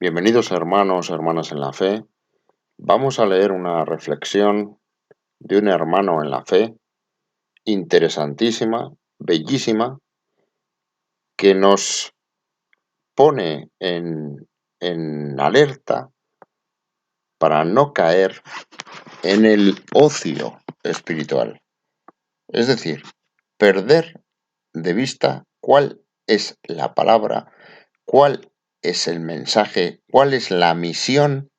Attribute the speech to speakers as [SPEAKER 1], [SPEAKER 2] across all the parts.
[SPEAKER 1] Bienvenidos hermanos, hermanas en la fe. Vamos a leer una reflexión de un hermano en la fe, interesantísima, bellísima, que nos pone en alerta para no caer en el ocio espiritual. Es decir, perder de vista cuál es la palabra, cuál es el mensaje, cuál es la misión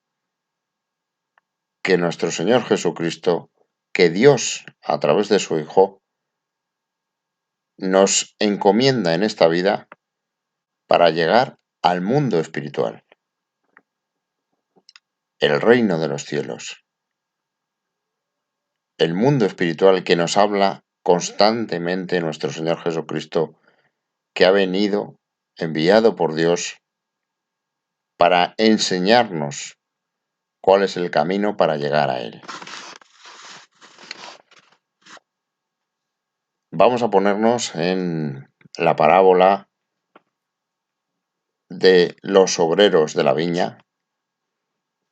[SPEAKER 1] que nuestro Señor Jesucristo, que Dios, a través de su Hijo, nos encomienda en esta vida para llegar al mundo espiritual, el reino de los cielos, el mundo espiritual que nos habla constantemente nuestro Señor Jesucristo, que ha venido, enviado por Dios, para enseñarnos cuál es el camino para llegar a Él. Vamos a ponernos en la parábola de los obreros de la viña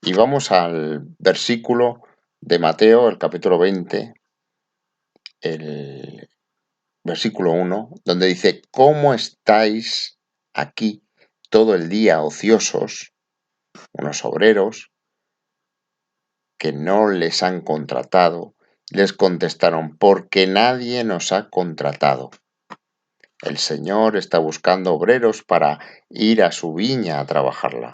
[SPEAKER 1] y vamos al versículo de Mateo, el capítulo 20, el versículo 1, donde dice: ¿Cómo estáis aquí todo el día ociosos, unos obreros que no les han contratado? Les contestaron: porque nadie nos ha contratado. El Señor está buscando obreros para ir a su viña a trabajarla.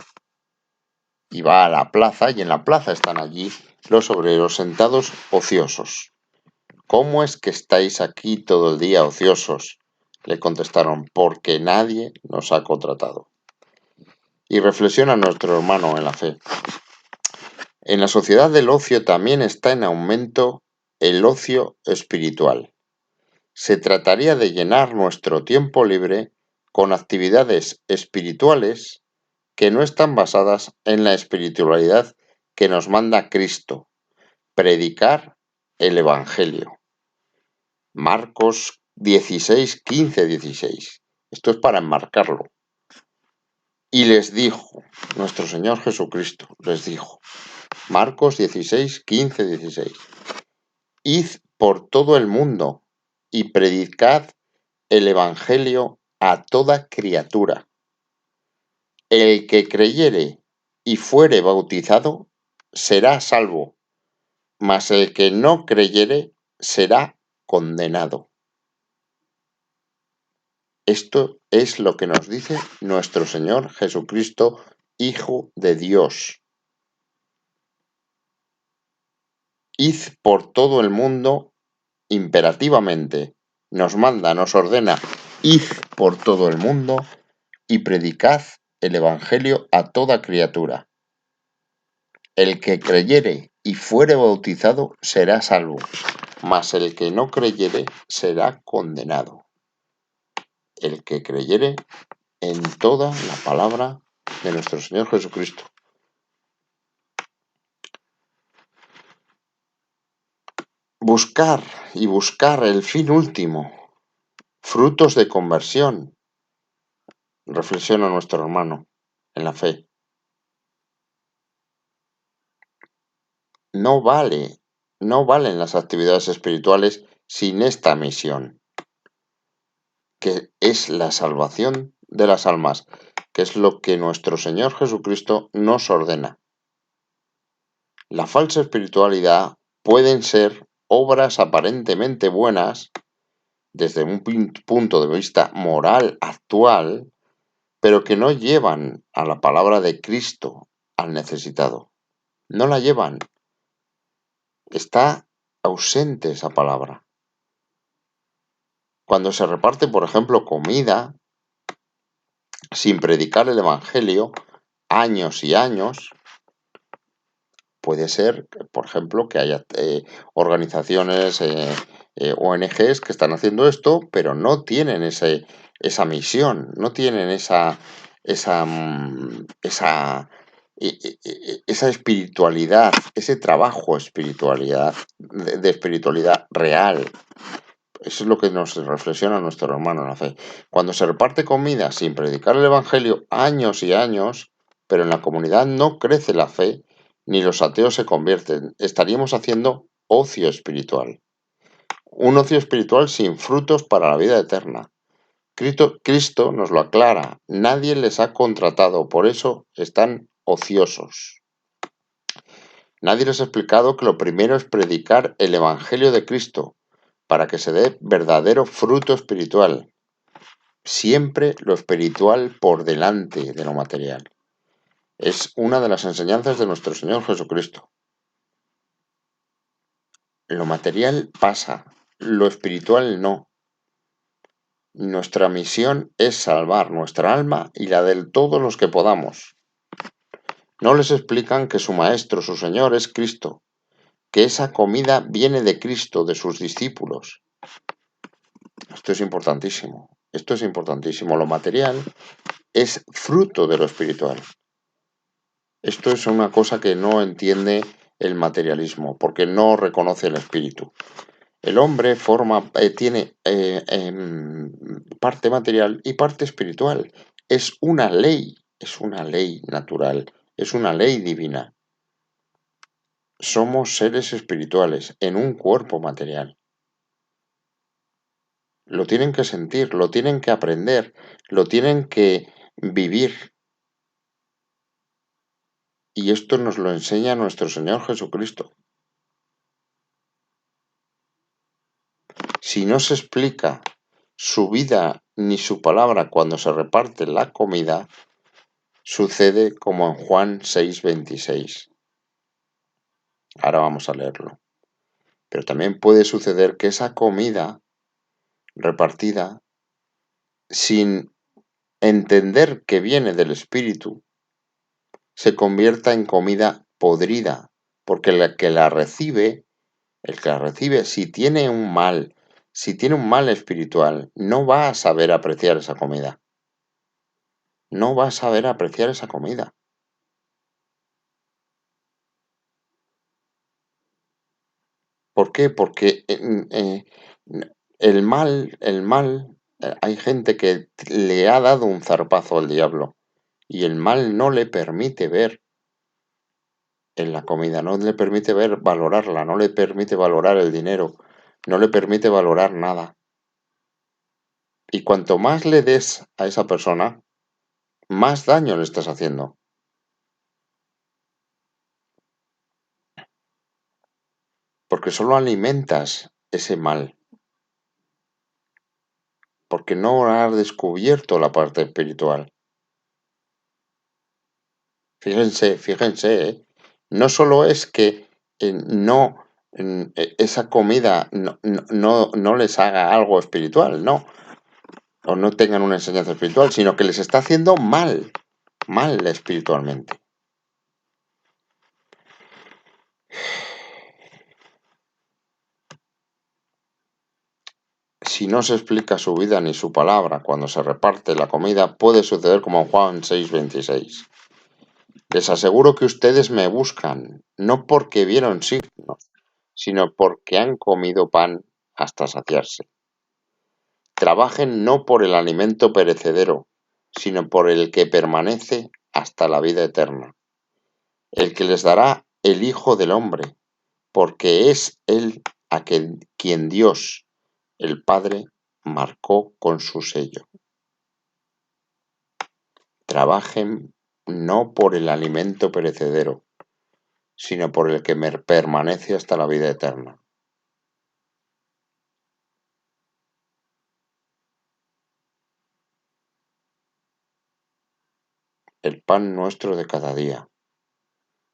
[SPEAKER 1] Y va a la plaza, y en la plaza están allí los obreros sentados ociosos. ¿Cómo es que estáis aquí todo el día ociosos? Le contestaron: porque nadie nos ha contratado. Y reflexiona nuestro hermano en la fe. En la sociedad del ocio también está en aumento el ocio espiritual. Se trataría de llenar nuestro tiempo libre con actividades espirituales que no están basadas en la espiritualidad que nos manda Cristo: predicar el Evangelio. Marcos 16, 15, 16. Esto es para enmarcarlo. Y les dijo, nuestro Señor Jesucristo les dijo, Marcos 16, 15, 16. Id por todo el mundo y predicad el Evangelio a toda criatura. El que creyere y fuere bautizado será salvo, mas el que no creyere será condenado. Esto es lo que nos dice nuestro Señor Jesucristo, Hijo de Dios. Id por todo el mundo imperativamente. Nos manda, nos ordena: id por todo el mundo y predicad el Evangelio a toda criatura. El que creyere y fuere bautizado será salvo, mas el que no creyere será condenado. El que creyere en toda la palabra de nuestro Señor Jesucristo. Buscar y buscar el fin último, frutos de conversión, reflexiona nuestro hermano en la fe. No valen las actividades espirituales sin esta misión, que es la salvación de las almas, que es lo que nuestro Señor Jesucristo nos ordena. La falsa espiritualidad pueden ser obras aparentemente buenas desde un punto de vista moral actual, pero que no llevan a la palabra de Cristo al necesitado. No la llevan. Está ausente esa palabra. Cuando se reparte, por ejemplo, comida, sin predicar el Evangelio, años y años, puede ser, por ejemplo, que haya organizaciones, ONGs que están haciendo esto, pero no tienen esa misión, no tienen esa espiritualidad, ese trabajo de espiritualidad real. Eso es lo que nos reflexiona nuestro hermano en la fe. Cuando se reparte comida sin predicar el Evangelio años y años, pero en la comunidad no crece la fe ni los ateos se convierten. Estaríamos haciendo ocio espiritual. Un ocio espiritual sin frutos para la vida eterna. Cristo nos lo aclara. Nadie les ha contratado, por eso están ociosos. Nadie les ha explicado que lo primero es predicar el Evangelio de Cristo para que se dé verdadero fruto espiritual. Siempre lo espiritual por delante de lo material. Es una de las enseñanzas de nuestro Señor Jesucristo. Lo material pasa, lo espiritual no. Nuestra misión es salvar nuestra alma y la de todos los que podamos. No les explican que su Maestro, su Señor, es Cristo, que esa comida viene de Cristo, de sus discípulos. Esto es importantísimo. Esto es importantísimo. Lo material es fruto de lo espiritual. Esto es una cosa que no entiende el materialismo, porque no reconoce el espíritu. El hombre tiene parte material y parte espiritual. Es una ley natural, es una ley divina. Somos seres espirituales en un cuerpo material. Lo tienen que sentir, lo tienen que aprender, lo tienen que vivir. Y esto nos lo enseña nuestro Señor Jesucristo. Si no se explica su vida ni su palabra cuando se reparte la comida, sucede como en Juan 6:26. Ahora vamos a leerlo. Pero también puede suceder que esa comida repartida, sin entender que viene del Espíritu, se convierta en comida podrida, porque el que la recibe, si tiene un mal espiritual, no va a saber apreciar esa comida. No va a saber apreciar esa comida. ¿Por qué? Porque hay gente que le ha dado un zarpazo al diablo y el mal no le permite ver en la comida, no le permite valorarla, no le permite valorar el dinero, no le permite valorar nada. Y cuanto más le des a esa persona, más daño le estás haciendo. Porque solo alimentas ese mal. Porque no has descubierto la parte espiritual. Fíjense, ¿eh? No solo es que esa comida no les haga algo espiritual, no, o no tengan una enseñanza espiritual, sino que les está haciendo mal espiritualmente. Si no se explica su vida ni su palabra cuando se reparte la comida, puede suceder como en Juan 6:26. Les aseguro que ustedes me buscan, no porque vieron signos, sino porque han comido pan hasta saciarse. Trabajen no por el alimento perecedero, sino por el que permanece hasta la vida eterna, el que les dará el Hijo del Hombre, porque es Él quien Dios, el Padre, marcó con su sello. Trabajen no por el alimento perecedero, sino por el que permanece hasta la vida eterna. El pan nuestro de cada día.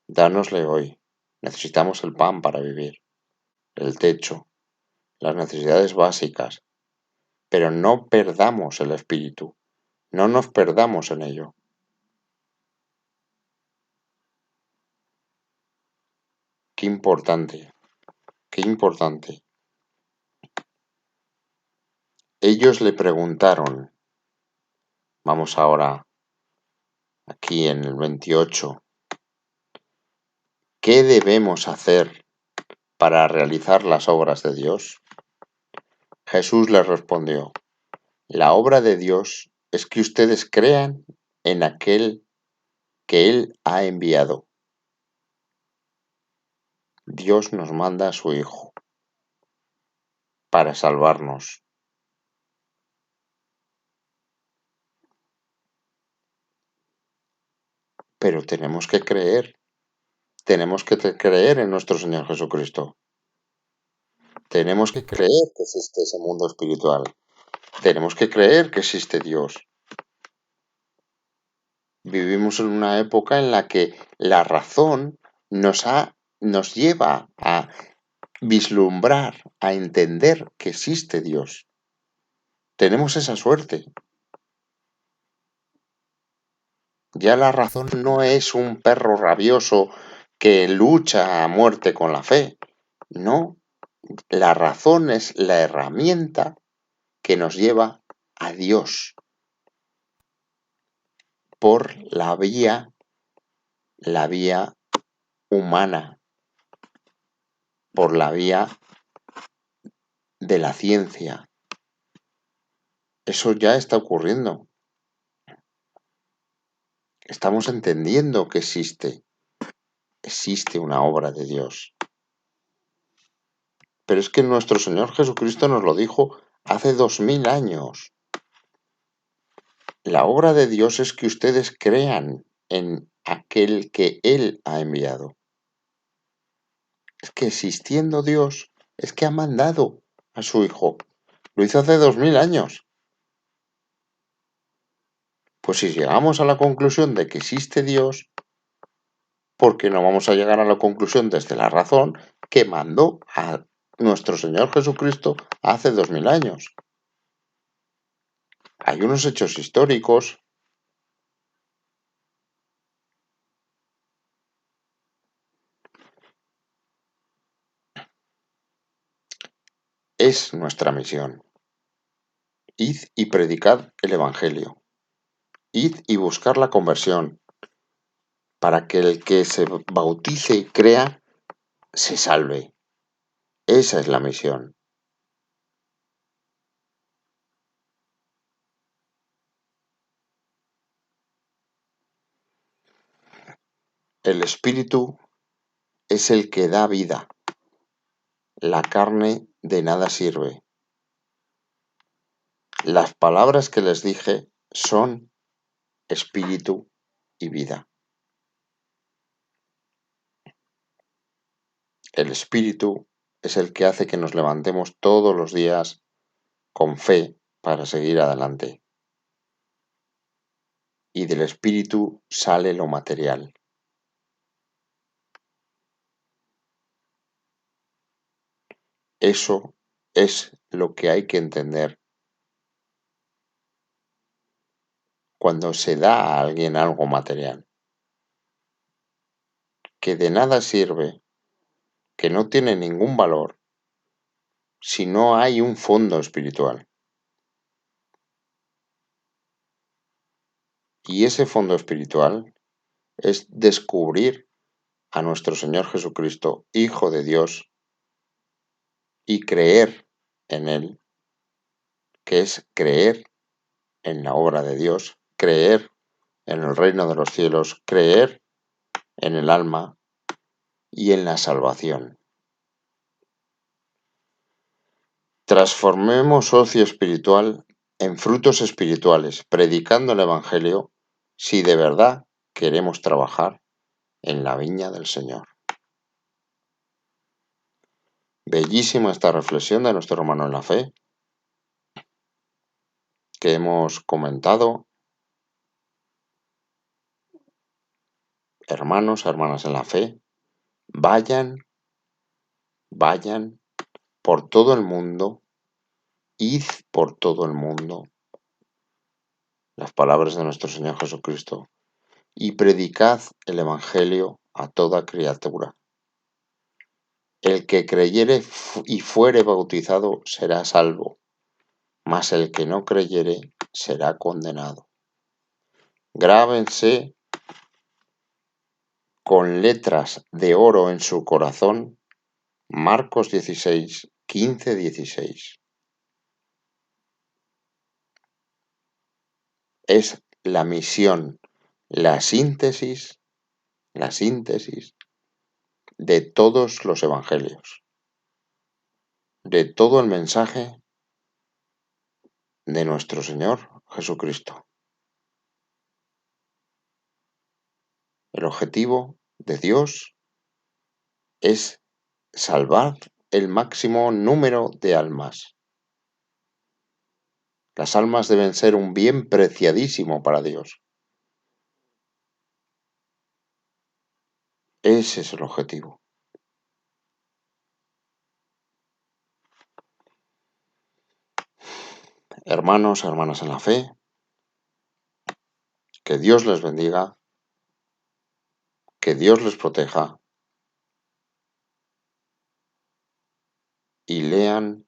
[SPEAKER 1] Dánosle hoy. Necesitamos el pan para vivir, el techo, las necesidades básicas, pero no perdamos el espíritu, no nos perdamos en ello. Qué importante, qué importante. Ellos le preguntaron, vamos ahora aquí en el 28, ¿qué debemos hacer para realizar las obras de Dios? Jesús les respondió, la obra de Dios es que ustedes crean en aquel que Él ha enviado. Dios nos manda a su Hijo para salvarnos. Pero tenemos que creer en nuestro Señor Jesucristo. Tenemos que creer que existe ese mundo espiritual. Tenemos que creer que existe Dios. Vivimos en una época en la que la razón nos lleva a vislumbrar, a entender que existe Dios. Tenemos esa suerte. Ya la razón no es un perro rabioso que lucha a muerte con la fe. No, la razón es la herramienta que nos lleva a Dios por la vía humana, por la vía de la ciencia. Eso ya está ocurriendo. Estamos entendiendo que existe una obra de Dios. Pero es que nuestro Señor Jesucristo nos lo dijo hace 2000 años. La obra de Dios es que ustedes crean en aquel que Él ha enviado. Es que existiendo Dios, es que ha mandado a su Hijo. Lo hizo hace 2000 años. Pues si llegamos a la conclusión de que existe Dios, ¿por qué no vamos a llegar a la conclusión desde la razón que mandó a nuestro Señor Jesucristo hace 2000 años? Hay unos hechos históricos. Es nuestra misión. Id y predicad el Evangelio. Id y buscar la conversión, para que el que se bautice y crea se salve. Esa es la misión. El Espíritu es el que da vida. La carne de nada sirve. Las palabras que les dije son espíritu y vida. El Espíritu es el que hace que nos levantemos todos los días con fe para seguir adelante. Y del Espíritu sale lo material. Eso es lo que hay que entender cuando se da a alguien algo material. Que de nada sirve, que no tiene ningún valor, si no hay un fondo espiritual. Y ese fondo espiritual es descubrir a nuestro Señor Jesucristo, Hijo de Dios, y creer en Él, que es creer en la obra de Dios, creer en el reino de los cielos, creer en el alma y en la salvación. Transformemos ocio espiritual en frutos espirituales, predicando el Evangelio, si de verdad queremos trabajar en la viña del Señor. Bellísima esta reflexión de nuestro hermano en la fe que hemos comentado. Hermanos, hermanas en la fe, vayan por todo el mundo, id por todo el mundo, las palabras de nuestro Señor Jesucristo, y predicad el Evangelio a toda criatura. El que creyere y fuere bautizado será salvo, mas el que no creyere será condenado. Grábense con letras de oro en su corazón Marcos 16, 15, 16. Es la misión, la síntesis de todos los evangelios, de todo el mensaje de nuestro Señor Jesucristo. El objetivo de Dios es salvar el máximo número de almas. Las almas deben ser un bien preciadísimo para Dios. Ese es el objetivo. Hermanos, hermanas en la fe, que Dios les bendiga, que Dios les proteja y lean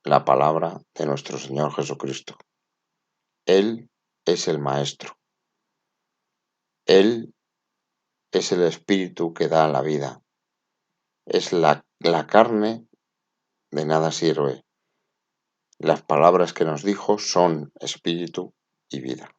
[SPEAKER 1] la palabra de nuestro Señor Jesucristo. Él es el Maestro. Él es el Espíritu que da la vida. Es la carne de nada sirve. Las palabras que nos dijo son espíritu y vida.